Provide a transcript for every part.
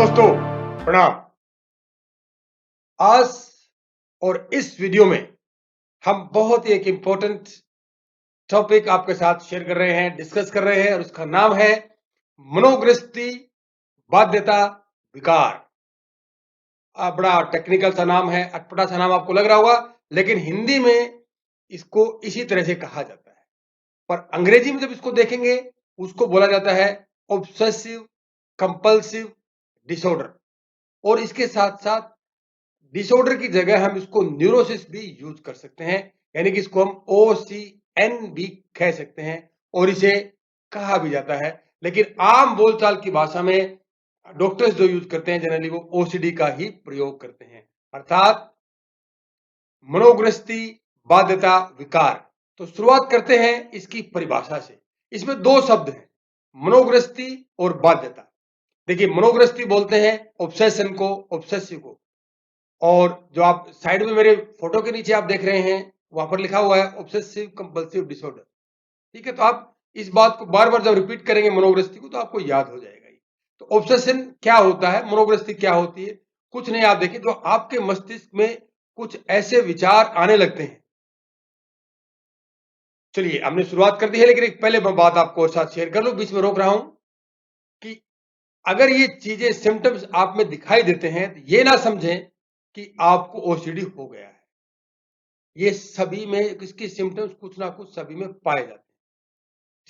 दोस्तों प्रणाम। आज और इस वीडियो में हम बहुत ही एक इंपॉर्टेंट टॉपिक आपके साथ शेयर कर रहे हैं, डिस्कस कर रहे हैं, और उसका नाम है मनोगृष्टि बाध्यता विकार। बड़ा टेक्निकल सा नाम है, अटपटा सा नाम आपको लग रहा होगा, लेकिन हिंदी में इसको इसी तरह से कहा जाता है। पर अंग्रेजी में जब इसको देखेंगे उसको बोला जाता है ऑब्सेसिव कंपल्सिव डिसऑर्डर, और इसके साथ साथ डिसऑर्डर की जगह हम इसको न्यूरोसिस भी यूज कर सकते हैं, यानी कि इसको हम OCN भी कह सकते हैं, और इसे कहा भी जाता है। लेकिन आम बोलचाल की भाषा में डॉक्टर्स जो यूज करते हैं जनरली वो OCD का ही प्रयोग करते हैं, अर्थात मनोगृष्टि बाध्यता विकार। तो शुरुआत करते हैं इसकी परिभाषा से। इसमें दो शब्द हैं, मनोगृष्टि और बाध्यता। देखिए, मनोगृष्टि बोलते हैं ऑब्सेशन को, ऑब्सेसिव को, और जो आप साइड में मेरे फोटो के नीचे आप देख रहे हैं वहां पर लिखा हुआ है ऑब्सेसिव कंपल्सिव डिसऑर्डर। ठीक है, तो आप इस बात को बार बार जब रिपीट करेंगे मनोगृष्टि को तो आपको याद हो जाएगा। तो ऑब्सेशन क्या होता है, मनोगृष्टि क्या होती है? कुछ नहीं, आप देखिए, तो आपके मस्तिष्क में कुछ ऐसे विचार आने लगते हैं। चलिए, हमने शुरुआत कर दी है, लेकिन एक पहले मैं बात आपको साथ शेयर कर लूं, बीच में रोक रहा हूं कि अगर ये चीजें सिम्टम्स आप में दिखाई देते हैं तो ये ना समझें कि आपको OCD हो गया है। ये सभी में इसके सिम्टम्स कुछ ना कुछ सभी में पाए जाते हैं।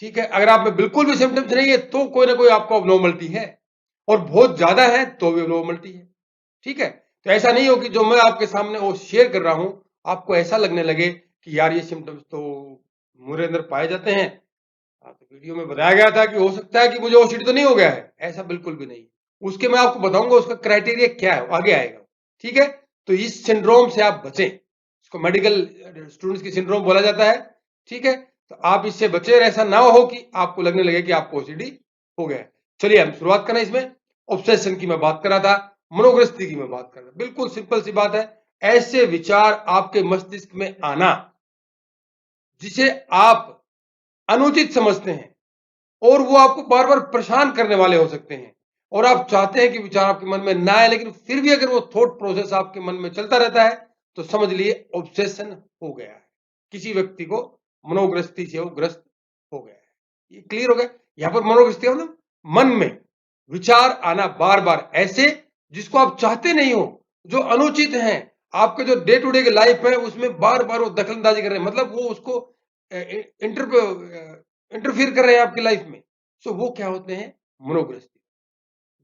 ठीक है, अगर आप में बिल्कुल भी सिम्टम्स नहीं है तो कोई ना कोई आपको अबनॉर्मलिटी है, और बहुत ज्यादा है तो भी अबनॉर्मलिटी है। ठीक है, तो ऐसा नहीं हो कि जो मैं आपके सामने वो शेयर कर रहा हूं आपको ऐसा लगने लगे कि यार ये सिम्टम्स तो मेरे अंदर पाए जाते हैं। तो वीडियो में बताया गया था कि हो सकता है कि मुझे OCD तो नहीं हो गया है, ऐसा बिल्कुल भी नहीं। उसके मैं आपको बताऊंगा उसका क्राइटेरिया क्या है, आगे आएगा। ठीक है, तो इस सिंड्रोम से आप बचें, इसको मेडिकल स्टूडेंट्स की सिंड्रोम बोला जाता है। ठीक है, तो आप इससे बचे, ऐसा ना हो कि आपको लगने लगे कि आपको OCD हो गया है। चलिए हम शुरुआत करें। इसमें ऑब्सेशन की मैं बात कर रहा था, मनोगृष्टि की मैं बात कर रहा था। बिल्कुल सिंपल सी बात है, ऐसे विचार आपके मस्तिष्क में आना जिसे आप अनुचित समझते हैं, और वो आपको बार बार परेशान करने वाले हो सकते हैं, और आप चाहते हैं कि विचार आपके मन में ना आए, लेकिन फिर भी अगर वो थॉट प्रोसेस आपके मन में चलता रहता है तो समझ लिए ऑब्सेशन हो गया है, किसी व्यक्ति को मनोगृष्टि से वो ग्रस्त हो गया है। ये क्लियर हो गया? यहां पर मनोगृष्टि मतलब मन में विचार आना बार बार ऐसे जिसको आप चाहते नहीं हो, जो अनुचित हैं, आपके जो डे टू डे की लाइफ है उसमें बार बार वो दखलंदाजी कर रहे हैं, मतलब वो उसको इंटरफियर कर रहे हैं आपकी लाइफ में। सो वो क्या होते हैं? मनोगृष्टि।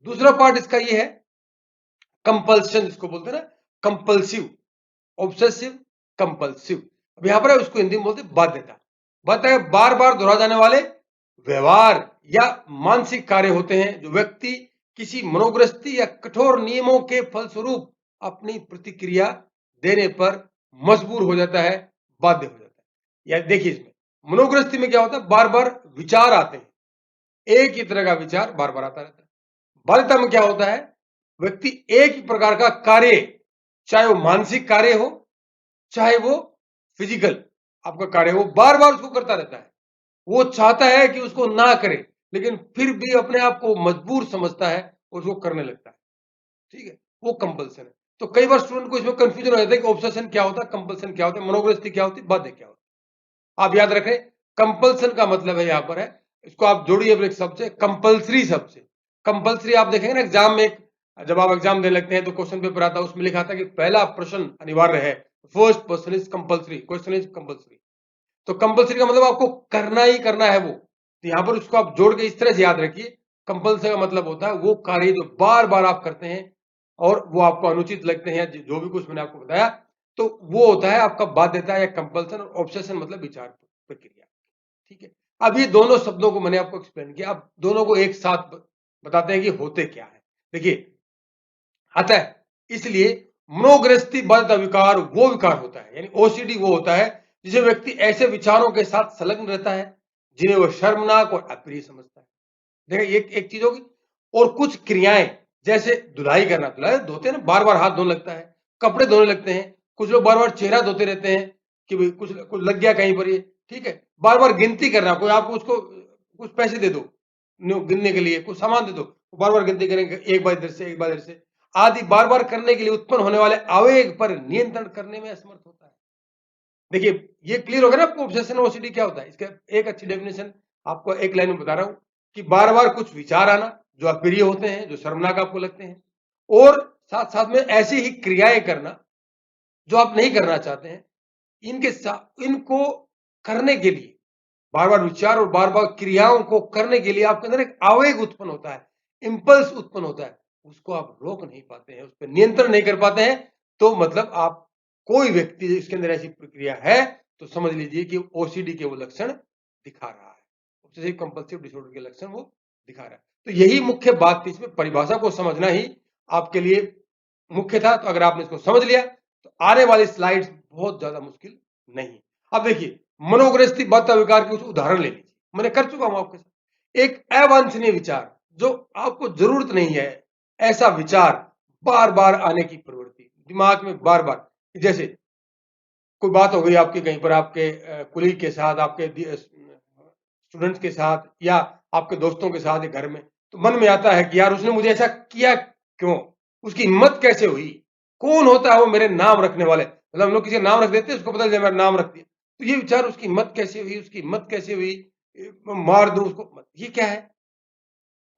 दूसरा पार्ट इसका ये है कंपल्शन, जिसको बोलते हैं ना कंपल्सिव, ऑब्सेसिव कंपल्सिव। अब यहां पर उसको हिंदी में बोलते हैं बाध्यता। बाध्यता बार बार दोहरा जाने वाले व्यवहार या मानसिक कार्य होते हैं जो व्यक्ति किसी मनोगृष्टि या कठोर नियमों के फलस्वरूप अपनी प्रतिक्रिया देने पर मजबूर हो जाता है, बाध्य हो जाता है। या देखिए, इसमें मनोगृष्टि में क्या होता है, बार बार विचार आते हैं, एक ही तरह का विचार बार बार आता रहता है। बाध्यता में क्या होता है, व्यक्ति एक ही प्रकार का कार्य, चाहे वो मानसिक कार्य हो चाहे वो फिजिकल आपका कार्य हो, बार बार उसको करता रहता है। वो चाहता है कि उसको ना करे, लेकिन फिर भी अपने आप को मजबूर समझता है और उसको करने लगता है। ठीक है, वो कंपल्सन है। तो कई बार स्टूडेंट को इसमें कंफ्यूजन हो जाता है कि ऑब्सेशन क्या होता है, कंपल्सन क्या होता है, मनोगृष्टि क्या होती है, बाध्य क्या होती है। आप याद रखें, कंपल्सन का मतलब है यहां पर है, इसको आप जोड़िए एक शब्द से, कंपल्सरी शब्द से। कंपल्सरी आप देखेंगे ना एग्जाम में, जब आप एग्जाम देने लगते हैं तो क्वेश्चन पेपर आता है, उसमें लिखा था कि पहला प्रश्न अनिवार्य है, first question is compulsory, question is compulsory. तो कंपल्सरी का मतलब आपको करना ही करना है वो। तो यहां पर उसको आप जोड़ के इस तरह से याद रखिए, कंपल्सरी का मतलब होता है वो कार्य जो बार बार आप करते हैं और वो आपको अनुचित लगते हैं, जो भी कुछ मैंने आपको बताया, तो वो होता है आपका बाध्यता या कंपल्सन। और ऑब्सेशन मतलब विचार प्रक्रिया। ठीक है, अब ये दोनों शब्दों को मैंने आपको एक्सप्लेन किया, अब दोनों को एक साथ बताते हैं कि होते क्या है। देखिए, अतः इसलिए मनोगृष्टि बाध्यता विकार वो विकार होता है, यानी OCD वो होता है जिसे व्यक्ति ऐसे विचारों के साथ संलग्न रहता है जिन्हें वह शर्मनाक और अप्रिय समझता है। देखिए, एक चीज होगी, और कुछ क्रियाएं जैसे धुलाई करना, धुलाई धोते हैं ना, बार बार हाथ धोने लगता है, कपड़े धोने लगते हैं, कुछ लोग बार बार चेहरा धोते रहते हैं कि भाई कुछ कुछ लग गया कहीं पर ये। ठीक है, बार बार गिनती करना, कोई आपको उसको कुछ पैसे दे दो गिनने के लिए, कुछ सामान दे दो, बार बार गिनती करेंगे, एक बार इधर से, एक बार इधर से, आदि बार बार करने के लिए उत्पन्न होने वाले आवेग पर नियंत्रण करने में असमर्थ होता है। देखिए, ये क्लियर होगा ना आपको ऑब्सेशन और ओसीडी क्या होता है। इसका एक अच्छी डेफिनेशन आपको एक लाइन में बता रहा हूं कि बार बार कुछ विचार आना जो अप्रिय होते हैं, जो शर्मनाक आपको लगते हैं, और साथ साथ में ऐसी ही क्रियाएं करना जो आप नहीं करना चाहते हैं, इनको करने के लिए बार बार विचार और बार बार क्रियाओं को करने के लिए आपके अंदर एक आवेग उत्पन्न होता है, इंपल्स उत्पन्न होता है, उसको आप रोक नहीं पाते हैं, उस पर नियंत्रण नहीं कर पाते हैं। तो मतलब आप, कोई व्यक्ति इसके अंदर ऐसी प्रक्रिया है तो समझ लीजिए कि ओसीडी के वो लक्षण दिखा रहा है, ऑब्सेसिव कंपल्सिव डिसऑर्डर के लक्षण वो दिखा रहा है। तो यही मुख्य बात थी, इसमें परिभाषा को समझना ही आपके लिए मुख्य था। तो अगर आपने इसको समझ लिया तो आने वाली स्लाइड्स बहुत ज्यादा मुश्किल नहीं। अब देखिए, मनोग्रस्ती बाध्य विकार के कुछ उदाहरण ले लीजिए, मैंने कर चुका हूं आपके साथ। एक अवांछनीय विचार जो आपको जरूरत नहीं है, ऐसा विचार बार बार आने की प्रवृत्ति दिमाग में बार बार, जैसे कोई बात हो गई आपकी कहीं पर, आपके कुलीग के साथ, आपके स्टूडेंट्स के साथ, या आपके दोस्तों के साथ, घर में, तो मन में आता है कि यार उसने मुझे ऐसा किया क्यों, उसकी हिम्मत कैसे हुई, कौन होता है वो मेरे नाम रखने वाले, मतलब हम लोग किसी का नाम रख देते हैं, उसको पता चल मेरा नाम रख दिया, तो ये विचार उसकी हिम्मत कैसे हुई, उसकी हिम्मत कैसे हुई, मार दूं उसको, ये क्या है,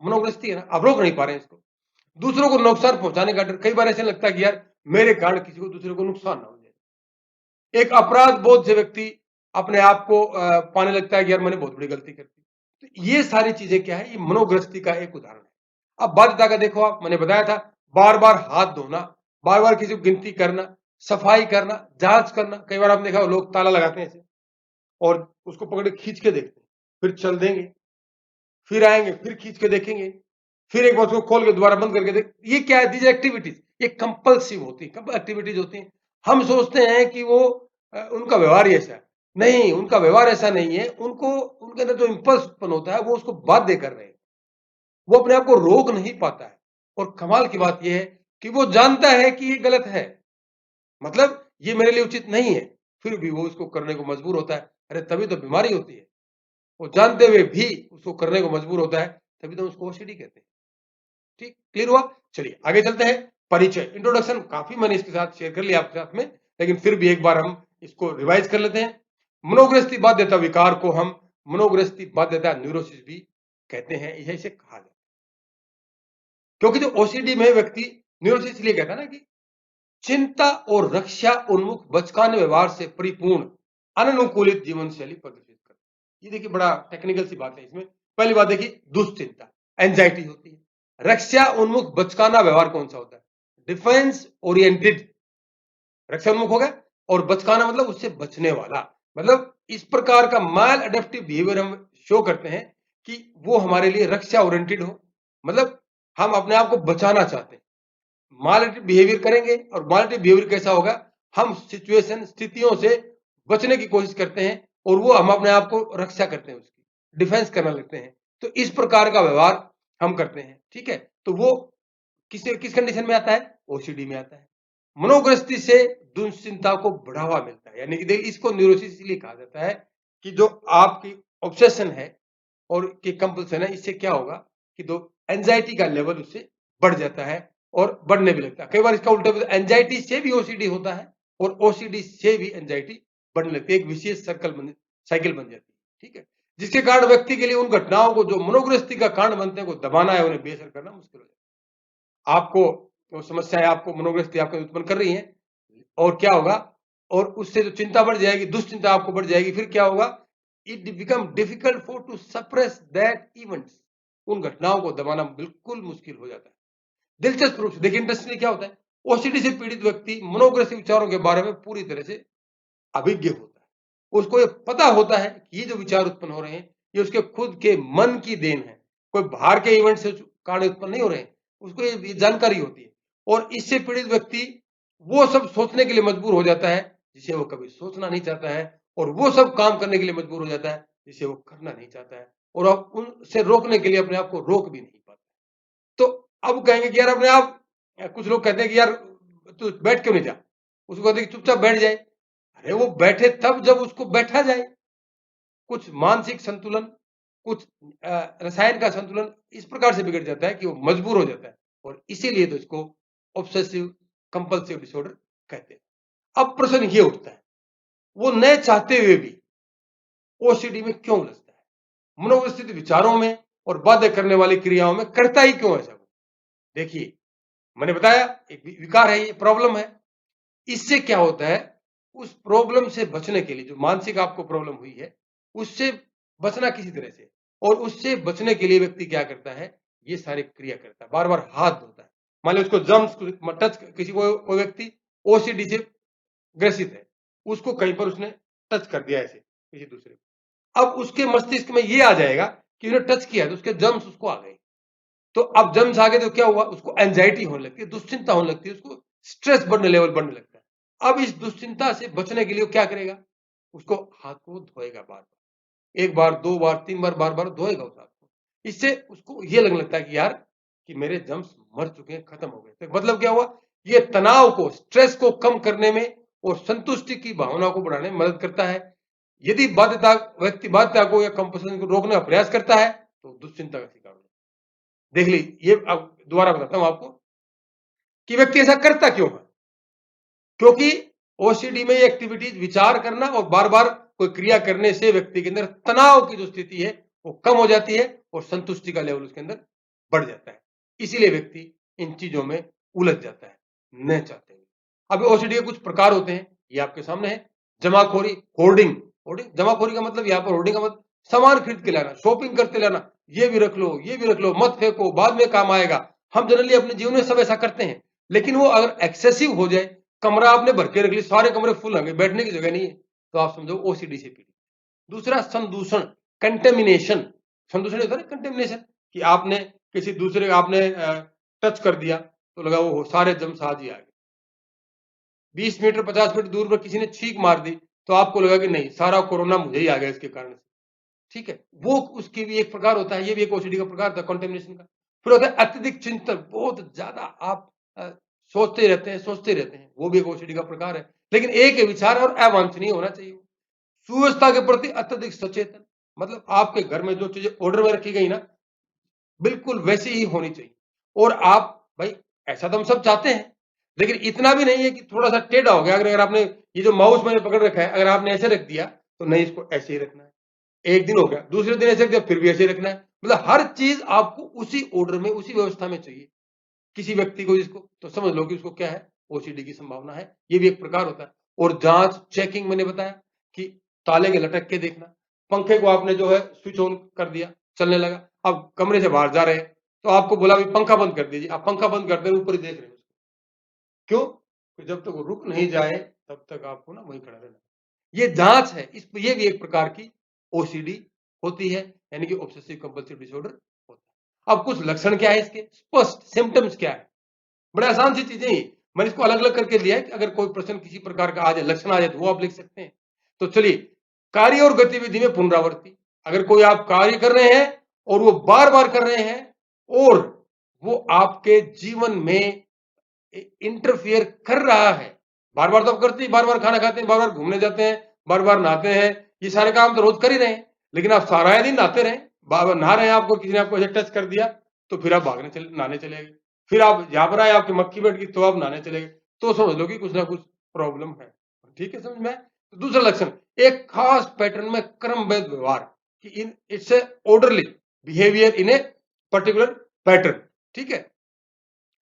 मनोग्रस्ती है ना, आप रोक नहीं पा रहे हैं इसको। दूसरों को नुकसान पहुंचाने का डर, कई बार ऐसा लगता है कि यार मेरे कारण किसी को, दूसरे को नुकसान ना हो जाए। एक अपराध बोध से व्यक्ति अपने आप को पाने लगता है कि यार मैंने बहुत बड़ी गलती कर दी। तो ये सारी चीजें क्या है, ये मनोग्रस्ती का एक उदाहरण है। अब बाध्यता का देखो आप, मैंने बताया था, बार बार हाथ धोना, बार बार किसी को गिनती करना, सफाई करना, जांच करना। कई बार आपने देखा लोग ताला लगाते हैं ऐसे और उसको पकड़ के खींच के देखते हैं, फिर चल देंगे, फिर आएंगे, फिर खींच के देखेंगे, फिर एक बार उसको खोल के दोबारा बंद करके देख। ये क्या है, दीज एक्टिविटीज, ये कंपल्सिव होती है, एक्टिविटीज होती हैं। हम सोचते हैं कि वो उनका व्यवहार ही ऐसा है, नहीं, उनका व्यवहार ऐसा नहीं है, उनको, उनके अंदर जो इंपल्स उत्पन्न होता है वो उसको बाध्य कर रहे हैं, वो अपने आप को रोक नहीं पाता है। और कमाल की बात यह है कि वो जानता है कि ये गलत है, मतलब ये मेरे लिए उचित नहीं है, फिर भी वो इसको करने को मजबूर होता है। अरे तभी तो बीमारी होती है, वो जानते हुए भी उसको करने को मजबूर होता है, तभी तो उसको ओसीडी कहते हैं। ठीक, क्लियर हुआ? चलिए आगे चलते हैं। परिचय, इंट्रोडक्शन काफी मैंने इसके साथ शेयर कर लिया आपके साथ में, लेकिन फिर भी एक बार हम इसको रिवाइज कर लेते हैं। मनोग्रस्ती बाध्यता विकार को हम मनोग्रस्ती बाध्यता न्यूरोसिस भी कहते हैं, यह इसे कहा जाता है। क्योंकि जो ओसीडी में व्यक्ति, न्यूरोसिस इसलिए कहता है ना कि चिंता और रक्षा उन्मुख बचकाने व्यवहार से परिपूर्ण अननुकूलित जीवन शैली प्रदर्शित करता है। ये देखिए बड़ा टेक्निकल सी बात है इसमें। पहली बात देखिए, दुश्चिंता, एंजाइटी होती है। रक्षा उन्मुख बचकाना व्यवहार कौन सा होता है, डिफेंस ओरिएंटेड, रक्षा उन्मुख हो गया, और बचकाना मतलब उससे बचने वाला, मतलब इस प्रकार का माल अडेप्टिव बिहेवियर हम शो करते हैं कि वो हमारे लिए रक्षा ओरिएंटेड हो, मतलब हम अपने आप को बचाना चाहते हैं। मालिटिव बिहेवियर करेंगे, और मालिटिव बिहेवियर कैसा होगा, हम सिचुएशन, स्थितियों से बचने की कोशिश करते हैं, और वो हम अपने आप को रक्षा करते हैं, उसकी डिफेंस करने लगते हैं। तो इस प्रकार का व्यवहार हम करते हैं, ठीक है। तो वो किस कंडीशन में आता है, ओसीडी में आता है। मनोग्रस्ती से दुश्चिंता को बढ़ावा मिलता है, यानी कि इसको न्यूरोसिस इसलिए कहा जाता है कि जो आपकी ऑब्सेशन है और की कंपल्सन है, इससे क्या होगा कि दो एंजाइटी का लेवल उससे बढ़ जाता है और बढ़ने भी लगता है। कई बार इसका उल्टा, एंजाइटी से भी ओसीडी होता है और ओसीडी से भी एंजाइटी बढ़ने लगती है, एक विशेष साइकिल बन जाती है, ठीक है। जिसके कारण व्यक्ति के लिए उन घटनाओं को जो मनोग्रस्ती का कारण बनते हैं को दबाना है, उन्हें बेअसर करना मुश्किल हो जाता है। आपको वो समस्याएं, आपको मनोग्रस्ती आपको उत्पन्न कर रही है, और क्या होगा, और उससे जो चिंता बढ़ जाएगी, दुश्चिंता आपको बढ़ जाएगी, फिर क्या होगा, it become difficult for to suppress that events, उन घटनाओं को दबाना बिल्कुल मुश्किल हो जाता है। दिलचस्प रूप से देखिए, इंटरेस्टिंग क्या होता है, ओसीडी से पीड़ित व्यक्ति मनोग्रस्ती विचारों के बारे में पूरी तरह से अभिज्ञ होता है। उसको ये पता होता है कि ये जो विचार उत्पन्न हो रहे हैं, ये उसके खुद के मन की देन है, कोई बाहर के इवेंट से कारण उत्पन्न नहीं हो रहे हैं, उसको ये जानकारी होती है। और इससे पीड़ित व्यक्ति वो सब सोचने के लिए मजबूर हो जाता है जिसे वो कभी सोचना नहीं चाहता है, और वो सब काम करने के लिए मजबूर हो जाता है जिसे वो करना नहीं चाहता है, और अब उनसे रोकने के लिए अपने आप को रोक भी नहीं पाता। तो अब कहेंगे कि यार अपने आप, कुछ लोग कहते हैं कि यार तू बैठ क्यों नहीं जा, उसको कहते हैं कि चुपचाप बैठ जाए। अरे वो बैठे तब जब उसको बैठा जाए, कुछ मानसिक संतुलन, कुछ रसायन का संतुलन इस प्रकार से बिगड़ जाता है कि वो मजबूर हो जाता है, और इसीलिए तो इसको ऑब्सेसिव कंपल्सिव डिसऑर्डर कहते हैं। अब प्रश्न ये उठता है, वो न चाहते हुए भी ओसीडी में क्यों उलझता है? मनोवस्थित विचारों में और बाध्य करने वाली क्रियाओं में करता ही क्यों ऐसा? देखिए, मैंने बताया एक विकार है, ये प्रॉब्लम है। इससे क्या होता है, उस प्रॉब्लम से बचने के लिए, जो मानसिक आपको प्रॉब्लम हुई है, उससे बचना किसी तरह से, और उससे बचने के लिए व्यक्ति क्या करता है, ये सारी क्रिया करता है, बार बार हाथ धोता है। मान लो उसको जम्स टच, किसी को व्यक्ति ओसीडी से ग्रसित है, उसको कहीं पर उसने टच कर दिया ऐसे किसी दूसरे को, अब उसके मस्तिष्क में ये आ जाएगा कि उसने टच किया तो उसके जम्स उसको आ गए, तो अब जम्स आ गए तो क्या हुआ, उसको एंजाइटी होने लगती है, दुश्चिंता होने लगती है, उसको स्ट्रेस लेवल बढ़ने लगता है। अब इस दुश्चिंता से बचने के लिए क्या करेगा, उसको हाथ को धोएगा, बार बार, एक बार, दो बार, तीन बार, बार बार धोएगा उस हाथ को। इससे उसको ये लगने लगता है कि यार कि मेरे जम्स मर चुके हैं, खत्म हो गए। तो मतलब क्या हुआ, ये तनाव को, स्ट्रेस को कम करने में और संतुष्टि की भावना को बढ़ाने में मदद करता है। यदि व्यक्ति बाध्यता को या कंपल्सन को रोकने का प्रयास करता है तो दुश्चिंता का शिकार हो जाता है। देख लीजिए, ये अब दोबारा बताता हूं आपको कि व्यक्ति ऐसा करता क्यों है, क्योंकि ओसीडी में ये एक्टिविटीज, विचार करना और बार बार कोई क्रिया करने से व्यक्ति के अंदर तनाव की जो स्थिति है वो कम हो जाती है और संतुष्टि का लेवल उसके अंदर बढ़ जाता है। इसीलिए व्यक्ति इन चीजों में उलझ जाता है न चाहते हुए। अब ओसीडी के कुछ प्रकार होते हैं, ये आपके सामने है। जमाखोरी, होर्डिंग। होर्डिंग, जमाखोरी का मतलब, यहाँ पर होर्डिंग का मतलब सामान खरीद के लाना, शॉपिंग करते लाना, ये भी रख लो, ये भी रख लो, मत फेंको, बाद में काम आएगा। हम जनरली अपने जीवन में सब ऐसा करते हैं, लेकिन वो अगर एक्सेसिव हो जाए, कमरा आपने भर के रख लिया, सारे कमरे फुल होंगे, बैठने की जगह नहीं है, तो आप समझो ओसीडी से पीड़ित। दूसरा, संदूषण, कंटेमिनेशन। संदूषण होता है ना, कंटेमिनेशन, कि आपने किसी दूसरे का आपने टच कर दिया तो लगा वो सारे जम्स आज ही आ गए। 20 मीटर 50 मीटर दूर पर किसी ने छींक मार दी तो आपको लगा कि नहीं, सारा कोरोना मुझे ही आ गया इसके कारण से। ठीक है, वो उसकी भी एक प्रकार होता है, ये भी एक ओसीडी का प्रकार था, कंटेमिनेशन का। फिर होता है अत्यधिक चिंतन, बहुत ज्यादा आप सोचते रहते हैं, वो भी एक ओसीडी का प्रकार है। लेकिन एक विचार और अवांछनीय होना चाहिए। सुव्यवस्था के प्रति अत्यधिक सचेतन, मतलब आपके घर में जो चीजें ऑर्डर में रखी गई ना, बिल्कुल वैसी ही होनी चाहिए। और आप भाई, ऐसा तो हम सब चाहते हैं, लेकिन इतना भी नहीं है कि थोड़ा सा टेढ़ा हो गया। अगर आपने ये जो माउस मैंने पकड़ रखा है, अगर आपने ऐसे रख दिया तो नहीं, इसको ऐसे ही रखना है। एक दिन हो गया, दूसरे दिन ऐसे रख दिया, फिर भी ऐसे ही रखना है। मतलब हर चीज आपको उसी ऑर्डर में, उसी व्यवस्था में चाहिए। किसी व्यक्ति को जिसको, तो समझ लो कि उसको क्या है, ओसीडी की संभावना है। ये भी एक प्रकार होता है। और जांच, चेकिंग, मैंने बताया कि ताले के लटक के देखना, पंखे को आपने जो है स्विच ऑन कर दिया, चलने लगा, अब कमरे से बाहर जा रहे हैं तो आपको बोला भी पंखा बंद कर दीजिए, आप पंखा बंद करते हैं, ऊपर ही देख रहे हैं। क्यों? तो जब तक वो रुक नहीं जाए तब तक आपको ना वहीं खड़ा रहना। ये जांच है, ये भी एक प्रकार की ओसीडी होती है, यानी कि ऑब्सेसिव कंपल्सिव डिसऑर्डर होता है। अब कुछ लक्षण क्या है इसके, स्पष्ट सिम्टम्स क्या है, बड़े आसान सी चीजें ही, मैंने इसको अलग अलग करके दिया है कि अगर कोई प्रश्न किसी प्रकार का आ जाए, लक्षण आ जाए, तो वो आप लिख सकते हैं। तो चलिए, कार्य और गतिविधि में पुनरावृत्ति। अगर कोई आप कार्य कर रहे हैं और वो बार बार कर रहे हैं और वो आपके जीवन में इंटरफियर कर रहा है, बार बार तो आप करते हैं, बार बार खाना खाते हैं, बार बार घूमने जाते हैं, बार बार नहाते हैं, ये सारे काम तो रोज कर ही रहे हैं, लेकिन आप सारा दिन नहाते रहे, बार बार नहा रहे हैं, आपको किसी ने आपको ऐसे टच कर दिया तो फिर आप नहाने चले गए, फिर आप यहाँ पर आए, आपकी मक्खी बैठ गई तो आप नहाने चले गए, तो समझ लो कि कुछ ना कुछ प्रॉब्लम है। ठीक है, समझ में? तो दूसरा लक्षण, एक खास पैटर्न में क्रमबद्ध व्यवहार, कि in it's a orderly behaviour in a particular pattern. ठीक है,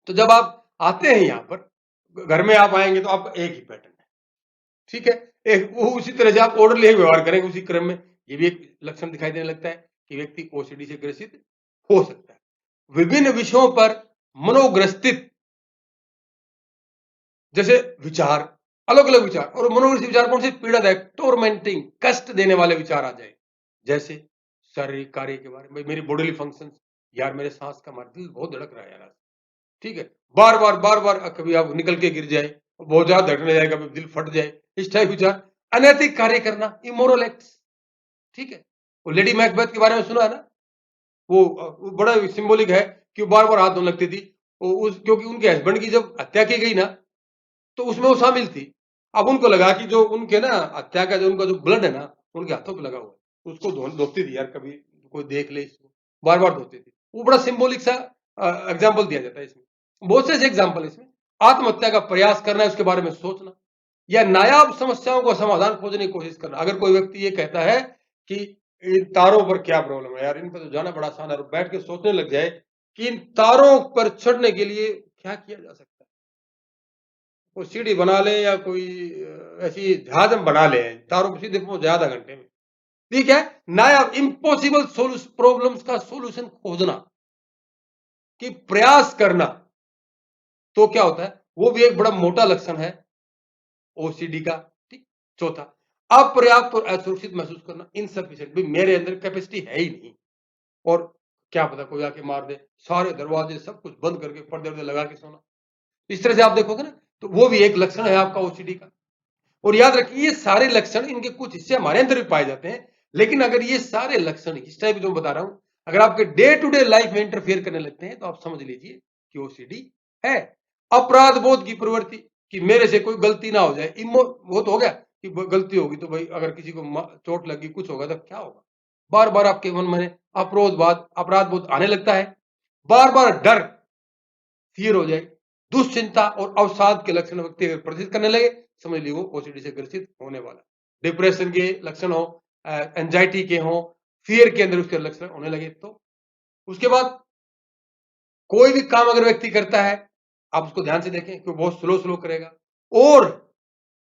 तो जब आप आते हैं यहाँ पर, घर में आप आएंगे तो आपका एक ही पैटर्न है। ठीक है, एक वो उसी तरह से आप ऑर्डरली व्यवहार करेंगे उसी क्रम में। ये भी एक लक्षण दिखाई देने लगता है कि व्यक्ति ओसीडी से ग्रसित हो सकता है। विभिन्न विषयों पर मनोग्रस्थित, जैसे विचार, अलग अलग विचार, और मनोग्रस्थित विचार कौन से, पीड़ादायक, टोरमेंटिंग, कष्ट देने वाले विचार आ जाए, जैसे शारीरिक कार्य के बारे में, मेरी बॉडीली फंक्शंस, यार मेरे सांस का, दिल बहुत धड़क रहा है यार। ठीक है, बार बार कभी आप निकल के गिर जाए, बहुत ज्यादा धड़कने जाए, कभी दिल फट जाए, इस टाइप विचार। अनैतिक कार्य करना, इमोरल एक्ट्स। ठीक है, वो लेडी मैकबेथ के बारे में सुना है ना, वो बड़ा सिंबॉलिक है कि बार बार हाथ धोने लगती थी, क्योंकि उनके हस्बैंड की जब हत्या की गई ना, तो उसमें वो शामिल थी। अब उनको लगा कि जो उनके ना हत्या का जो उनका जो ब्लड है ना, उनके हाथों पे लगा हुआ है, उसको धोती थी यार, कभी कोई देख ले इसको, बार बार धोते थे। वो बड़ा सिंबॉलिक सा एग्जाम्पल दिया जाता है इसमें। बहुत से एग्जाम्पल इसमें, आत्महत्या का प्रयास करना है, उसके बारे में सोचना, या नायाब समस्याओं का समाधान खोजने की कोशिश करना। अगर कोई व्यक्ति ये कहता है कि इन तारों पर क्या प्रॉब्लम है यार, इन पर तो जाना बड़ा आसान है, और बैठ के सोचने लग जाए कि इन तारों पर चढ़ने के लिए क्या किया जा सकता है, कोई सीढ़ी बना ले या कोई ऐसी जहाज हम बना ले, तारों पर सीधे पहुंच जाए आधा घंटे में। ठीक है, नायाब इम्पॉसिबल प्रॉब्लम्स का सोल्यूशन खोजना, कि प्रयास करना, तो क्या होता है, वो भी एक बड़ा मोटा लक्षण है ओसीडी का। ठीक। चौथा, अपर्याप्त और असुरक्षित महसूस करना, इनसफिशिएंट, भी मेरे अंदर कैपेसिटी है ही नहीं, और क्या पता कोई आके मार दे, सारे दरवाजे सब कुछ बंद करके पर्दे वर्दे लगा के सोना। इस तरह से आप देखोगे ना, तो वो भी एक लक्षण है आपका ओसीडी का। और याद रखिए, ये सारे लक्षण, इनके कुछ हिस्से हमारे अंदर भी पाए जाते हैं, लेकिन अगर ये सारे लक्षण इस टाइप जो बता रहा हूं, अगर आपके डे टू डे लाइफ में इंटरफेयर करने लगते हैं, तो आप समझ लीजिए कि ओसीडी है। अपराध बोध की प्रवृत्ति, कि मेरे से कोई गलती ना हो जाए, वो तो हो गया कि गलती होगी तो भाई अगर किसी को चोट लगी, कुछ होगा तो क्या होगा, बार बार आपके मन में अपराध बोध आने लगता है, बार बार डर, फियर हो जाए, दुश्चिंता और अवसाद के लक्षण व्यक्ति अगर प्रदर्शित करने लगे, समझ लीजिए वो ओसीडी से ग्रसित होने वाला। डिप्रेशन के लक्षण हो, एंजाइटी के हो, फियर के अंदर उसके लक्षण होने लगे, तो उसके बाद कोई भी काम अगर व्यक्ति करता है, आप उसको ध्यान से देखें कि वो बहुत स्लो स्लो करेगा, और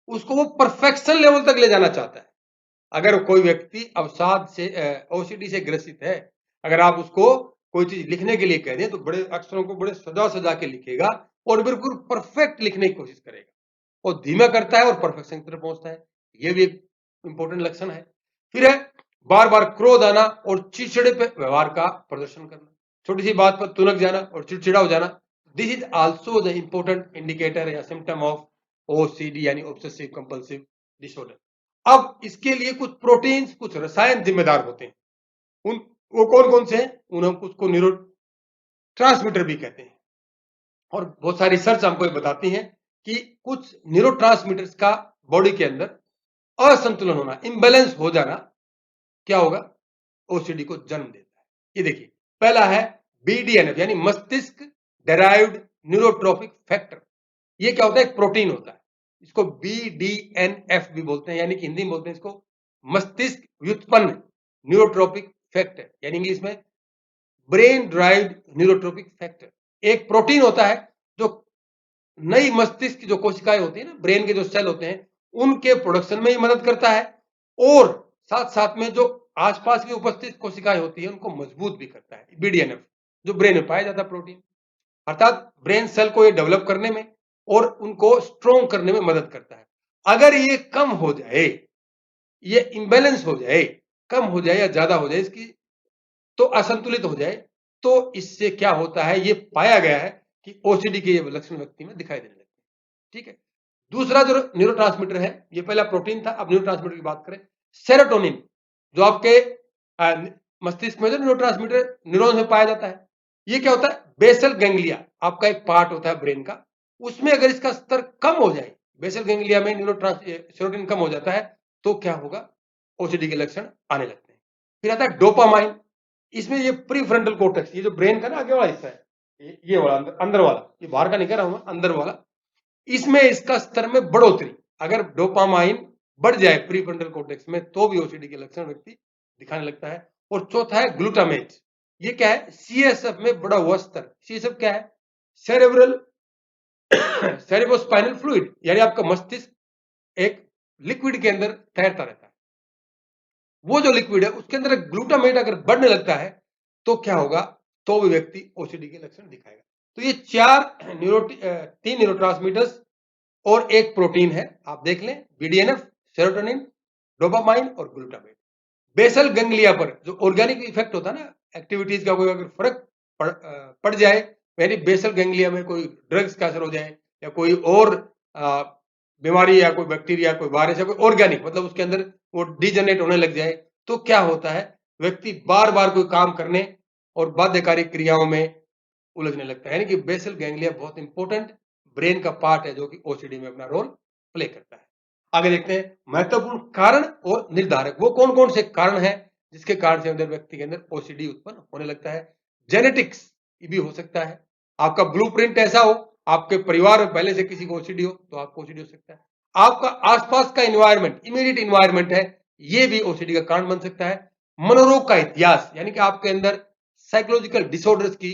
उसको वो परफेक्शन लेवल तक ले जाना चाहता है। अगर कोई व्यक्ति अवसाद से ओसीडी से ग्रसित है, अगर आप उसको कोई चीज लिखने के लिए कह दें, तो बड़े अक्षरों को बड़े सजा सजा के लिखेगा और बिल्कुल परफेक्ट लिखने की कोशिश करेगा, और धीमा करता है और परफेक्शन की तरफ पहुंचता है। ये भी एक इंपॉर्टेंट लक्षण है। फिर है बार बार क्रोध आना और चिड़चिड़े पे व्यवहार का प्रदर्शन करना, छोटी सी बात पर तुनक जाना और चिड़चिड़ा हो जाना। This is also the important indicator या सिम्टम ऑफ ओसीडी, यानी ऑब्सेसिव कंपल्सिव डिसऑर्डर। अब इसके लिए कुछ प्रोटीन्स, कुछ रसायन जिम्मेदार होते हैं। वो कौन कौन से हैं, उन्हें उसको न्यूरो ट्रांसमीटर भी कहते हैं। और बहुत सारी रिसर्च हमको ये बताती है कि कुछ न्यूरोट्रांसमीटर्स का बॉडी के अंदर असंतुलन होना, इम्बैलेंस हो जाना, क्या होगा, ओसीडी को जन्म देता है। ये देखिए, पहला है बीडीएनएफ, यानी मस्तिष्क डेराइव्ड न्यूरोट्रोपिक फैक्टर। ये क्या होता है, एक प्रोटीन होता है, इसको बीडीएनएफ भी बोलते हैं, यानी कि हिंदी में बोलते हैं इसको मस्तिष्क व्युत्पन्न न्यूरोट्रोपिक फैक्टर, यानी इंग्लिश में ब्रेन ड्राइव्ड न्यूरोट्रोपिक फैक्टर। एक प्रोटीन होता है जो नई मस्तिष्क की जो कोशिकाएं होती है ना, ब्रेन के जो सेल होते हैं, उनके प्रोडक्शन में ही मदद करता है, और साथ साथ में जो आसपास की उपस्थित कोशिकाएं होती है उनको मजबूत भी करता है। बीडीएनएफ जो ब्रेन में पाया जाता है प्रोटीन, अर्थात ब्रेन सेल को ये डेवलप करने में और उनको स्ट्रॉन्ग करने में मदद करता है। अगर ये कम हो जाए, ये इंबैलेंस हो जाए, कम हो जाए या ज्यादा हो जाए इसकी, तो असंतुलित हो जाए, तो इससे क्या होता है, ये पाया गया है कि ओसीडी के ये लक्षण व्यक्ति में दिखाई देने लगते हैं। ठीक है। दूसरा जो न्यूरोट्रांसमीटर है, ये पहला प्रोटीन था, अब न्यूरोट्रांसमीटर की बात करें, सेरोटोनिन, जो आपके मस्तिष्क में जो न्यूरोट्रांसमीटर न्यूरॉन में पाया जाता है, ये क्या होता है, बेसल गैंग्लिया आपका एक पार्ट होता है ब्रेन का, उसमें अगर इसका स्तर कम हो जाए, बेसल गैंग्लिया में सेरोटोनिन कम हो जाता है, तो क्या होगा, ओसीडी के लक्षण आने लगते हैं। फिर आता है डोपामाइन, इसमें ये प्रीफ्रंटल कोर्टेक्स, ये जो ब्रेन का ना आगे वाला हिस्सा है, ये वाला अंदर वाला, ये बाहर का नहीं कह रहा हूं मैं, अंदर वाला, इसमें इसका स्तर में बढ़ोतरी, अगर डोपामाइन बढ़ जाए प्रीफ्रंटल कोर्टेक्स में, तो भी ओसीडी के लक्षण व्यक्ति दिखाने लगता है। और चौथा है ग्लूटामेट, ये क्या है, सीएसएफ में बढ़ा हुआ स्तर। सीएसएफ क्या है, सेरेब्रल सेरेब्रोस्पाइनल फ्लूइड, यानी आपका मस्तिष्क एक लिक्विड के अंदर तैरता रहता है, वो जो लिक्विड है उसके अंदर ग्लूटामेट अगर बढ़ने लगता है, तो क्या होगा, तो भी व्यक्ति ओसीडी के लक्षण दिखाएगा। तो ये तीन न्यूरोट्रांसमीटर्स और एक प्रोटीन है, आप देख लें, बीडीएनएफ, सेरोटोनिन, डोपामाइन और ग्लूटामेट। बेसल गैंग्लिया पर जो ऑर्गेनिक इफेक्ट होता है ना, एक्टिविटीज का कोई अगर फर्क पड़ जाए, यानी बेसल गैंग्लिया में कोई ड्रग्स का असर हो जाए, या कोई और बीमारी या कोई बैक्टीरिया, कोई वायरस या कोई ऑर्गेनिक, मतलब उसके अंदर वो डिजनरेट होने लग जाए, तो क्या होता है, व्यक्ति बार बार कोई काम करने और बाध्यकारी क्रियाओं में उलझने लगता है। यानी कि बेसल गैंग्लिया बहुत इंपॉर्टेंट ब्रेन का पार्ट है, जो कि ओसीडी में अपना रोल प्ले करता है। आगे देखते हैं महत्वपूर्ण कारण और निर्धारक, वो कौन कौन से कारण हैं जिसके कारण से अंदर व्यक्ति के अंदर ओसीडी उत्पन्न होने लगता है। जेनेटिक्स भी हो सकता है, आपका ब्लूप्रिंट ऐसा हो, आपके परिवार में पहले से किसी को ओसीडी हो तो आपको ओसीडी हो सकता है। आपका आसपास का इन्वायरमेंट, इमीडिएट इन्वायरमेंट है, ये भी ओसीडी का कारण बन सकता है। मनोरोग का इतिहास, यानी कि आपके अंदर साइकोलॉजिकल डिसऑर्डर्स की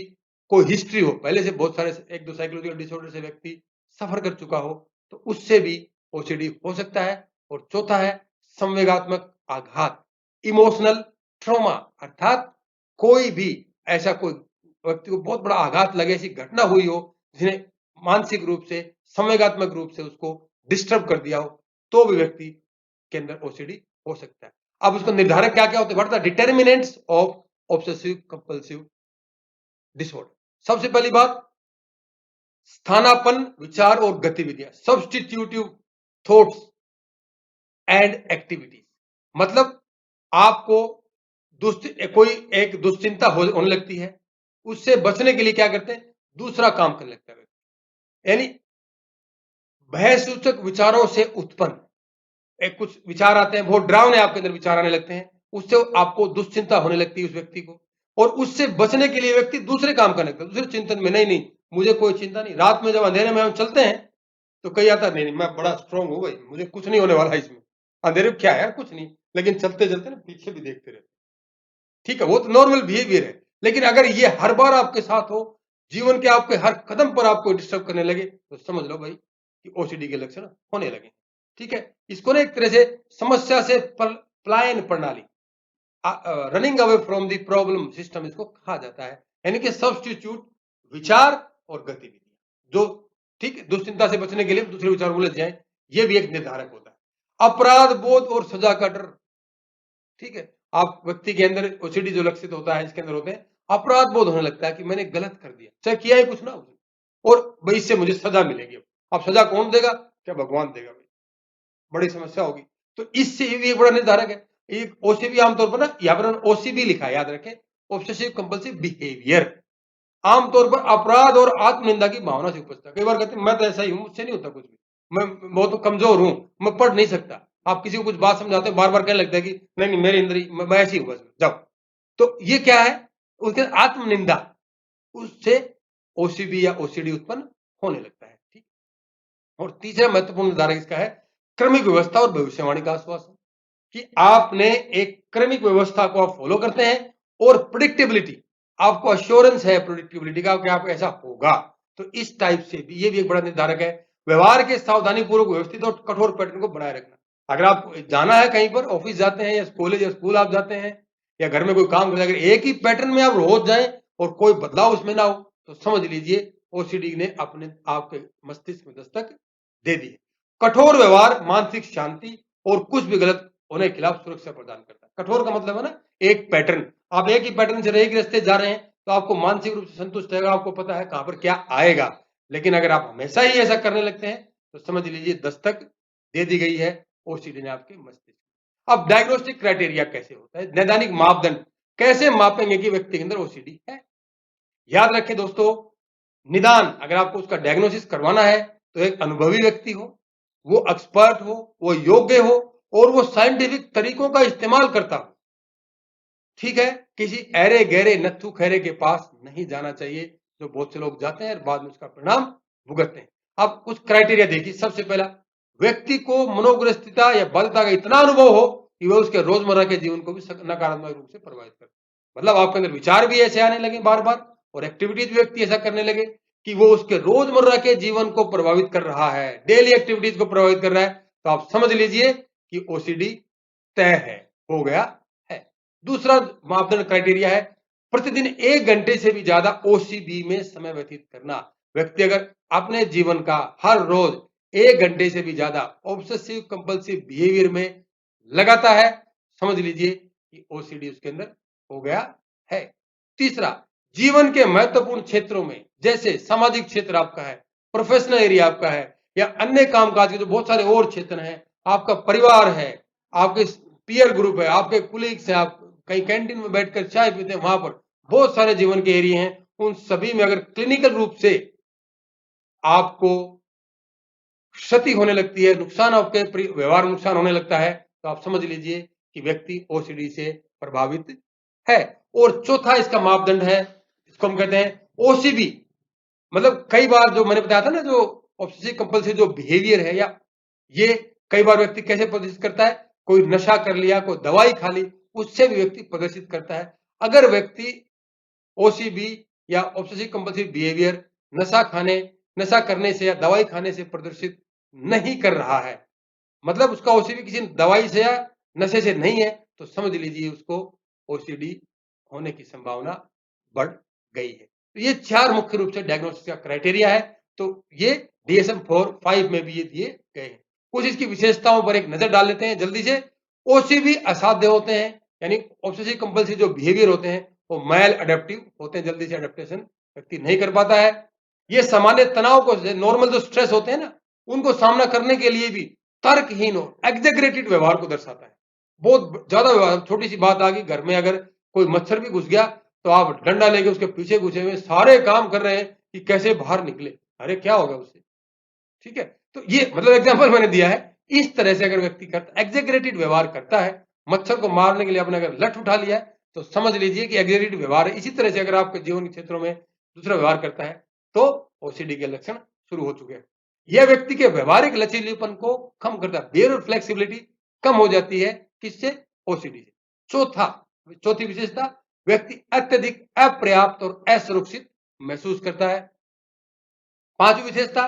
कोई हिस्ट्री हो, पहले से बहुत सारे 1-2 साइकोलॉजिकल डिसऑर्डर से व्यक्ति सफर कर चुका हो, तो उससे भी ओसीडी हो सकता है। और चौथा है संवेगात्मक आघात, इमोशनल ट्रॉमा, अर्थात कोई भी ऐसा कोई व्यक्ति को बहुत बड़ा आघात लगे, ऐसी घटना हुई हो जिसने मानसिक रूप से, संवेगात्मक रूप से उसको डिस्टर्ब कर दिया हो, तो भी व्यक्ति के अंदर ओसीडी हो सकता है। अब उसका निर्धारक क्या क्या होते हैं, what are the determinants of obsessive compulsive disorder. सबसे पहली बात, स्थानापन्न विचार और गतिविधियां, सब्स्टिट्यूटिव थॉट्स एंड एक्टिविटीज। मतलब आपको कोई एक दुश्चिंता होने लगती है, उससे बचने के लिए क्या करते हैं, दूसरा काम करने लगता है। यानी भय सूचक विचारों से उत्पन्न एक कुछ विचार आते हैं, बहुत डरावने आपके अंदर विचार आने लगते हैं, उससे आपको दुश्चिंता होने लगती है उस व्यक्ति को, और उससे बचने के लिए व्यक्ति दूसरे काम करने लगता है, दूसरे चिंतन में, नहीं नहीं मुझे कोई चिंता नहीं। रात में जब अंधेरे में हम चलते हैं तो कई आता नहीं नहीं मैं बड़ा स्ट्रांग हूं भाई, मुझे कुछ नहीं होने वाला इसमें, अंधेरे में क्या है यार, कुछ नहीं, लेकिन चलते चलते ना पीछे भी देखते रहते। ठीक है, वो तो नॉर्मल बिहेवियर है, लेकिन अगर ये हर बार आपके साथ हो, जीवन के आपके हर कदम पर आपको डिस्टर्ब करने लगे, तो समझ लो भाई कि ओसीडी के लक्षण होने लगे। ठीक है, इसको ना एक तरह से समस्या से पलायन प्रणाली, running away from the problem system इसको कहा जाता है। यानी कि सब्स्टिट्यूट विचार और गतिविधि जो, ठीक है, दुश्चिंता से बचने के लिए दूसरे विचार उलझ जाए, ये भी एक निर्धारक होता है। अपराध बोध और सजा का डर। ठीक है, आप व्यक्ति के अंदर ओसीडी जो लक्षित होता है, इसके अंदर होते हैं अपराध बोध होने लगता है कि मैंने गलत कर दिया, चाहे किया ही कुछ ना हो, और भाई इससे मुझे सजा मिलेगी। अब सजा कौन देगा, क्या भगवान देगा भाई, बड़ी समस्या होगी। तो इससे भी एक बड़ा निर्धारक है। एक ओसीबी आमतौर पर ना, यहाँ पर ओसीबी लिखा है, याद रखें, ऑब्सेसिव कंपल्सिव बिहेवियर, आमतौर पर अपराध और आत्मनिंदा की भावना से उपजता है। कई बार कहते हैं मैं तो ऐसा ही हूं, मुझसे नहीं होता कुछ भी, मैं बहुत कमजोर हूं, मैं पढ़ नहीं सकता। आप किसी को कुछ बात समझाते हैं, बार बार कहने लगता है कि नहीं नहीं मेरे अंदर ही मैं ऐसी हूं, बस जाओ। तो ये क्या है, उसके आत्मनिंदा, उससे ओसीबी या ओसीडी उत्पन्न होने लगता है। ठीक, और तीसरा महत्वपूर्ण निर्धारक इसका है क्रमिक व्यवस्था और भविष्यवाणी का आश्वासन, कि आपने एक क्रमिक व्यवस्था को आप फॉलो करते हैं, और प्रिडिक्टेबिलिटी, आपको अश्योरेंस है प्रिडिक्टेबिलिटी का कि आपको ऐसा होगा। तो इस टाइप से भी ये भी एक बड़ा निर्धारक है। व्यवहार के सावधानी पूर्वक व्यवस्थित और कठोर पैटर्न को बनाए रखना। अगर आप जाना है कहीं पर, ऑफिस जाते हैं या कॉलेज या स्कूल आप जाते हैं या घर में कोई काम करते हैं, अगर एक ही पैटर्न में आप रोज जाएं और कोई बदलाव उसमें ना हो, तो समझ लीजिए ओसीडी ने अपने आपके मस्तिष्क में दस्तक दे दी। कठोर व्यवहार मानसिक शांति और कुछ भी गलत होने के खिलाफ सुरक्षा प्रदान करता है। कठोर का मतलब है ना एक पैटर्न, आप एक ही पैटर्न से एक रास्ते जा रहे हैं तो आपको मानसिक रूप से संतुष्ट रहेगा, आपको पता है कहां पर क्या आएगा। लेकिन अगर आप हमेशा ही ऐसा करने लगते हैं तो समझ लीजिए दस्तक दे दी गई है ओसीडी ने आपके मस्तिष्क। अब डायग्नोस्टिक क्राइटेरिया कैसे होता है, नैदानिक मापदंड कैसे मापेंगे कि व्यक्ति के अंदर ओसीडी है। याद रखें दोस्तों, निदान अगर आपको उसका डायग्नोसिस करवाना है तो एक अनुभवी व्यक्ति हो, वो एक्सपर्ट हो, वो योग्य हो, और वो साइंटिफिक तरीकों का इस्तेमाल करता हो। ठीक है, किसी ऐरे गहरे नत्थु खैरे के पास नहीं जाना चाहिए, जो बहुत से लोग जाते हैं और बाद में उसका परिणाम भुगतते हैं। अब कुछ क्राइटेरिया देखिए। सबसे पहला, व्यक्ति को मनोग्रस्तिता या बाध्यता का इतना अनुभव हो कि वह उसके रोजमर्रा के जीवन को भी नकारात्मक रूप से प्रभावित करे। मतलब आपके अंदर विचार भी ऐसे आने लगे बार बार, और एक्टिविटीज भी व्यक्ति ऐसा करने लगे कि वो उसके रोजमर्रा के जीवन को प्रभावित कर रहा है, डेली एक्टिविटीज को प्रभावित कर रहा है, तो आप समझ लीजिए कि ओसीडी तय है, हो गया है। दूसरा मापदंड क्राइटेरिया है प्रतिदिन 1 घंटे से भी ज्यादा ओसीबी में समय व्यतीत करना। व्यक्ति अगर अपने जीवन का हर रोज 1 घंटे से भी ज्यादा ऑब्सेसिव कंपल्सिव बिहेवियर में लगाता है, समझ लीजिए कि ओसीडी उसके अंदर हो गया है। तीसरा, जीवन के महत्वपूर्ण क्षेत्रों में, जैसे सामाजिक क्षेत्र आपका है, प्रोफेशनल एरिया आपका है, या अन्य कामकाज के जो बहुत सारे और क्षेत्र हैं, आपका परिवार है, आपके पीयर ग्रुप है, आपके कुलीग्स हैं, आप कहीं कैंटीन में बैठकर चाय पीते हैं, वहां पर बहुत सारे जीवन के एरिया हैं, उन सभी में अगर क्लिनिकल रूप से आपको क्षति होने लगती है, नुकसान, आपके व्यवहार नुकसान होने लगता है, तो आप समझ लीजिए कि व्यक्ति ओसीडी से प्रभावित है। और चौथा इसका मापदंड है, इसको हम कहते हैं ओसीबी। मतलब कई बार जो मैंने बताया था ना, जो ऑब्सेसिव कंपल्सिव जो बिहेवियर है, या ये कई बार व्यक्ति कैसे प्रदर्शित करता है, कोई नशा कर लिया, कोई दवाई खा ली, उससे भी व्यक्ति प्रदर्शित करता है। अगर व्यक्ति ओसीबी या ऑब्सेसिव कंपल्सिव बिहेवियर नशा करने से या दवाई खाने से प्रदर्शित नहीं कर रहा है, मतलब उसका ओसीडी किसी दवाई से या नशे से नहीं है, तो समझ लीजिए उसको ओसीडी होने की संभावना बढ़ गई है। तो ये 4 मुख्य रूप से डायग्नोसिस का क्राइटेरिया है। तो ये DSM-4 में भी ये दिए गए हैं। कुछ इसकी विशेषताओं पर एक नजर डाल लेते हैं जल्दी से। ओसीडी असाध्य होते हैं, यानी ऑब्सेसिव कंपल्सिव जो बिहेवियर होते हैं वो मैल अडेप्टिव होते हैं, जल्दी से अडेप्टेशन व्यक्ति नहीं कर पाता है। ये सामान्य तनाव को, नॉर्मल जो स्ट्रेस होते हैं ना, उनको सामना करने के लिए भी तर्कहीन और एग्जेगरेटेड व्यवहार को दर्शाता है। बहुत ज्यादा व्यवहार, छोटी सी बात आ गई, घर में अगर कोई मच्छर भी घुस गया तो आप डंडा लेके उसके पीछे घुसे हुए सारे काम कर रहे हैं कि कैसे बाहर निकले, अरे क्या होगा उससे, ठीक है। तो ये मतलब एग्जांपल मैंने दिया है। इस तरह से अगर व्यक्ति करता, एग्जेगरेटेड व्यवहार करता है, मच्छर को मारने के लिए आपने अगर लठ उठा लिया है, तो समझ लीजिए कि एग्जेगरेटेड व्यवहार है। इसी तरह से अगर आपके जीवन के क्षेत्रों में दूसरा व्यवहार करता है तो ओसीडी के लक्षण शुरू हो चुके हैं। यह व्यक्ति के व्यवहारिक लचीलेपन को कम करता है, बिहेवियर फ्लेक्सिबिलिटी कम हो जाती है, किससे? ओसीडी से। चौथी विशेषता, व्यक्ति अत्यधिक अपर्याप्त और असुरक्षित महसूस करता है। पांचवी विशेषता,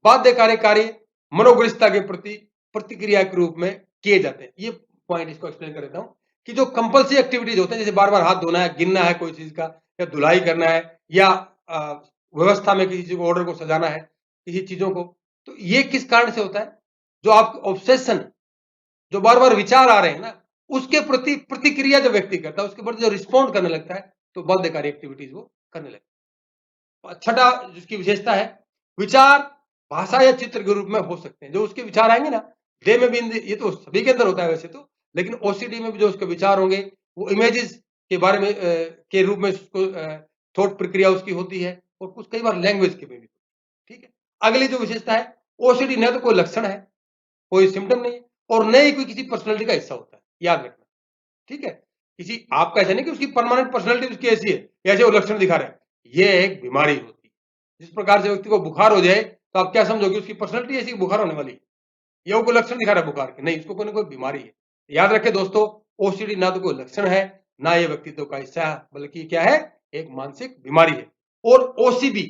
बाध्यकारी कार्य मनोग्रस्तता के प्रति प्रतिक्रिया के रूप में किए जाते हैं। ये पॉइंट इसको एक्सप्लेन कर देता हूं कि जो कंपल्सरी एक्टिविटीज होते हैं, जैसे बार बार हाथ धोना है, गिनना है कोई चीज का, या धुलाई करना है, या व्यवस्था में किसी चीज को, ऑर्डर को सजाना है, किसी चीजों को, तो ये किस कारण से होता है? जो आपके ऑब्सेशन, जो बार बार विचार आ रहे हैं ना, उसके प्रति प्रतिक्रिया जो व्यक्ति करता है, उसके प्रति जो रिस्पॉन्ड करने लगता है, तो बाध्यकारी एक्टिविटीज वो करने लगता है। छठा जिसकी विशेषता है, विचार भाषा या चित्र के रूप में हो सकते हैं। जो उसके विचार आएंगे ना, डे में भी, ये तो सभी के अंदर होता है वैसे तो, लेकिन ओसीडी में भी जो उसके विचार होंगे वो इमेजेस के बारे में के रूप में उसको थॉट प्रक्रिया उसकी होती है, और कुछ कई बार लैंग्वेज के में भी, ठीक है। अगली जो विशेषता है, ओसीडी न तो कोई लक्षण है, कोई सिम्टम नहीं है, और न ही कोई किसी पर्सनैलिटी का हिस्सा होता है, याद रखना, ठीक है। किसी आपका ऐसा नहीं कि उसकी परमानेंट पर्सनैलिटी उसकी ऐसी है, ऐसे वो लक्षण दिखा रहा है, ये एक बीमारी होती है। जिस प्रकार से व्यक्ति को बुखार हो जाए तो आप क्या समझोगे? उसकी पर्सनैलिटी ऐसी बुखार होने वाली है, या वो कोई लक्षण दिखा रहा है बुखार के? नहीं, उसको कोई ना कोई बीमारी है। याद रखें दोस्तों, ओसीडी ना तो कोई लक्षण है, ना ये व्यक्तित्व का हिस्सा है, बल्कि क्या है? एक मानसिक बीमारी है। और ओसीडी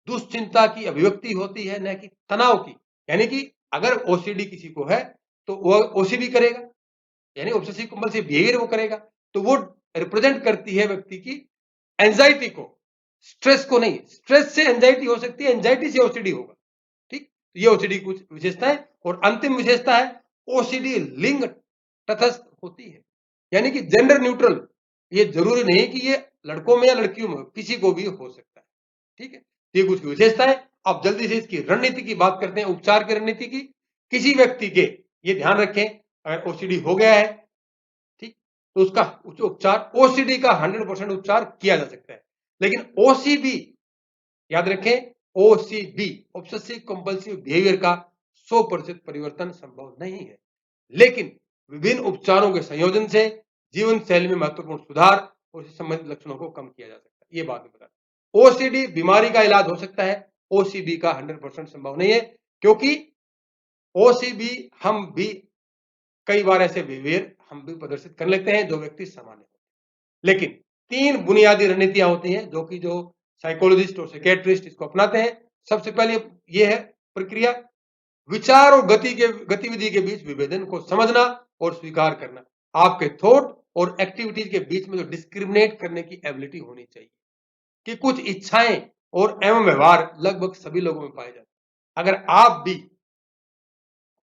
दुश्चिंता की अभिव्यक्ति होती है, न कि तनाव की। यानी कि अगर ओसीडी किसी को है तो वो ओसीडी करेगा, यानी ऑब्सेसिव कंपल्सिव बिहेवियर वो करेगा, तो वो रिप्रेजेंट करती है व्यक्ति की एंजाइटी को, स्ट्रेस को नहीं। स्ट्रेस से एंजाइटी हो सकती है, एंजाइटी से ओसीडी होगा, ठीक। तो ये ओसीडी कुछ विशेषता है। और अंतिम विशेषता है, ओसीडी लिंग तटस्थ होती है, यानी कि जेंडर न्यूट्रल। ये जरूरी नहीं कि ये लड़कों में या लड़कियों में, किसी को भी हो सकता है, ठीक है। ये कुछ विशेषता है। अब जल्दी से इसकी रणनीति की बात करते हैं, उपचार की रणनीति की। किसी व्यक्ति के, ये ध्यान रखें, अगर ओसीडी हो गया है, ठीक, तो उसका उपचार, ओसीडी का 100% उपचार किया जा सकता है। लेकिन ओसीबी, याद रखें, ओसीबी ऑब्सेसिव कंपल्सिव बिहेवियर का 100% परिवर्तन संभव नहीं है, लेकिन विभिन्न उपचारों के संयोजन से जीवन शैली में महत्वपूर्ण सुधार और इससे संबंधित लक्षणों को कम किया जा सकता है। ये बात बता, ओसीडी बीमारी का इलाज हो सकता है, ओसीबी का 100% संभव नहीं है, क्योंकि ओसीबी हम भी कई बार ऐसे बिहेवियर हम भी प्रदर्शित कर लेते हैं जो व्यक्ति सामान्य होते हैं। लेकिन 3 बुनियादी रणनीतियां होती हैं जो कि जो साइकोलॉजिस्ट और साइकेट्रिस्ट इसको अपनाते हैं। सबसे पहले ये है प्रक्रिया, विचार और गतिविधि के बीच विभेदन को समझना और स्वीकार करना। आपके थॉट और एक्टिविटीज के बीच में जो डिस्क्रिमिनेट करने की एबिलिटी होनी चाहिए, कि कुछ इच्छाएं और एवं व्यवहार लगभग सभी लोगों में पाए जाते हैं। अगर आप भी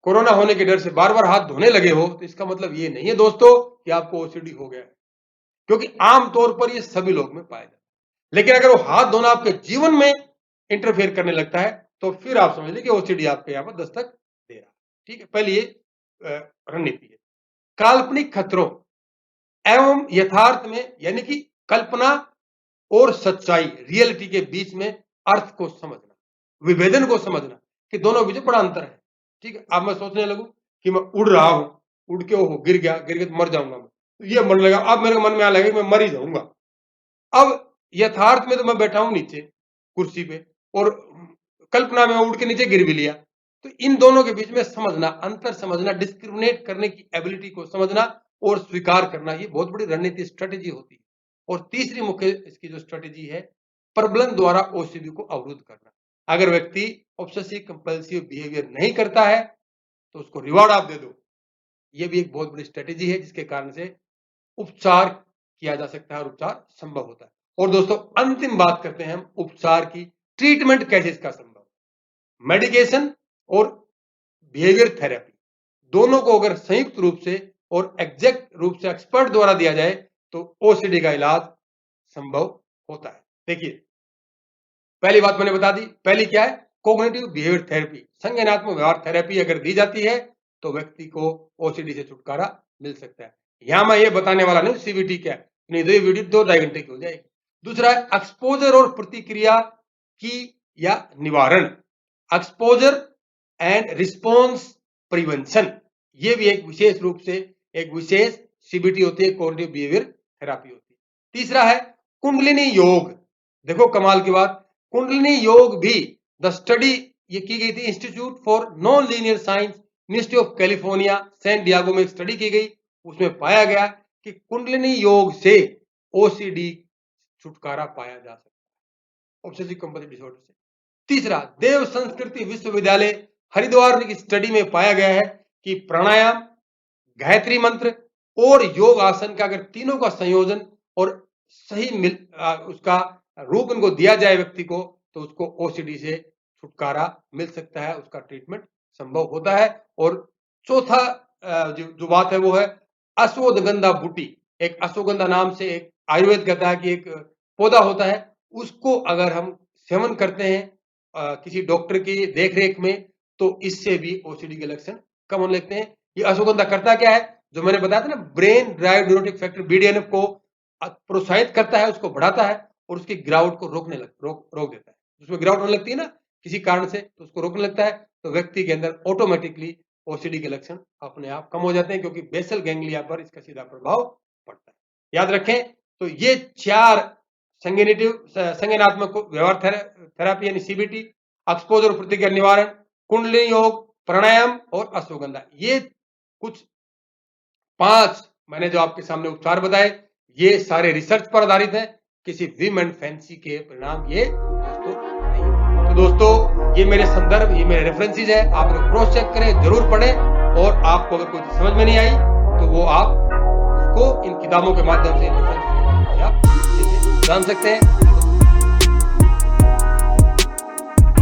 कोरोना होने के डर से बार बार हाथ धोने लगे हो, तो इसका मतलब ये नहीं है दोस्तों कि आपको ओसीडी हो गया है, क्योंकि आमतौर पर ये सभी लोग में पाया जाता है। लेकिन अगर वो हाथ धोना आपके जीवन में इंटरफेयर करने लगता है, तो फिर आप समझ लीजिए कि ओसीडी आपके यहां पर दस्तक दे रहा है, ठीक है। पहले ये रणनीति है। काल्पनिक खतरों एवं यथार्थ में, यानी कि कल्पना और सच्चाई, रियलिटी के बीच में अर्थ को समझना, विभेदन को समझना, कि दोनों के बीच बड़ा अंतर है, ठीक है। अब मैं सोचने लगूं कि मैं उड़ रहा हूं, उड़ के गिर गया तो मर जाऊंगा मैं, तो ये मन लगा, अब मेरे मन में आने लगा कि मैं मर ही जाऊंगा। अब यथार्थ में तो मैं बैठा हूं नीचे कुर्सी पे और कल्पना में उड़ के नीचे गिर भी लिया। तो इन दोनों के बीच में समझना, अंतर समझना, डिस्क्रिमिनेट करने की एबिलिटी को समझना और स्वीकार करना, ये बहुत बड़ी रणनीति स्ट्रेटेजी होती है। और तीसरी मुख्य इसकी जो स्ट्रेटेजी है, प्रबलन द्वारा ओसीडी को अवरुद्ध करना। अगर व्यक्ति ऑब्सेसिव कंपल्सिव बिहेवियर नहीं करता है तो उसको रिवॉर्ड आप दे दो। ये भी एक बहुत बड़ी स्ट्रेटेजी है जिसके कारण से उपचार किया जा सकता है और उपचार संभव होता है। और दोस्तों अंतिम बात करते हैं हम उपचार की, ट्रीटमेंट कैसे इसका संभव। मेडिकेशन और बिहेवियर थेरेपी दोनों को अगर संयुक्त रूप से और एग्जैक्ट रूप से एक्सपर्ट द्वारा दिया जाए तो ओसीडी का इलाज संभव होता है। देखिए, पहली बात मैंने बता दी, पहली क्या है, कॉग्निटिव बिहेवियर थेरेपी, संज्ञानात्मक व्यवहार थेरेपी अगर दी जाती है तो व्यक्ति को ओसीडी से छुटकारा मिल सकता है। यहां मैं ये बताने वाला नहीं सीबीटी क्या है, नहीं तो ये वीडियो 2-2.5 घंटे की हो जाएगी। दूसरा है एक्सपोजर और प्रतिक्रिया की या निवारण, एक्सपोजर एंड रिस्पॉन्स प्रिवेंशन, ये भी एक विशेष रूप से एक विशेष सीबीटी होती है, कॉग्निटिव बिहेवियर थेरेपी होती है। तीसरा है कुंडलिनी योग। देखो कमाल की बात, कुंडलिनी योग भी द स्टडी ये की गई थी institute for non linear science, university of California San Diego में एक स्टडी की गई। उसमें पाया गया कि कुंडलिनी योग से ओसीडी छुटकारा पाया जा सकता है, ऑब्सेसिव कंपल्सिव डिसऑर्डर से। तीसरा, देव संस्कृति विश्वविद्यालय हरिद्वार की स्टडी में पाया गया है कि प्राणायाम, गायत्री मंत्र और योग आसन का अगर तीनों का संयोजन और सही उसका रूप उनको दिया जाए व्यक्ति को तो उसको ओसीडी से छुटकारा मिल सकता है, उसका ट्रीटमेंट संभव होता है। और चौथा जो बात है वो है अश्वगंधा बूटी। एक अश्वगंधा नाम से एक आयुर्वेद कहता है कि एक पौधा होता है, उसको अगर हम सेवन करते हैं किसी डॉक्टर की देखरेख में तो इससे भी ओसीडी के लक्षण कम होने लगते हैं। ये अश्वगंधा करता क्या है, जो मैंने बताया था ना, brain drive neurotic factor BDNF को प्रोत्साहित करता है, उसको बढ़ाता है और उसकी गिरावट को रोक देता है। उसमें गिरावट होने लगती है ना किसी कारण से, तो उसको रोकने लगता है, तो व्यक्ति के अंदर ऑटोमेटिकली ओसीडी के लक्षण अपने आप कम हो जाते हैं, क्योंकि बेसल गैंग्लिया पर इसका सीधा प्रभाव पड़ता है। याद रखें, तो ये 4 संज्ञानात्मक व्यवहार थेरेपी यानी सीबीटी, एक्सपोजर प्रतिक्रिया निवारण, कुंडलिनी योग, प्राणायाम और अश्वगंधा, ये कुछ 5 मैंने जो आपके सामने उपचार बताए, ये सारे रिसर्च पर आधारित है, किसी विम एंड फैंसी के परिणाम ये दोस्तों नहीं है। तो दोस्तों ये मेरे संदर्भ, ये मेरे रेफरेंसेस है, आप लोग क्रॉस चेक करें, जरूर पढ़ें। और आपको अगर कोई समझ में नहीं आई तो वो आप उसको इन किताबों के माध्यम से आप जान सकते हैं।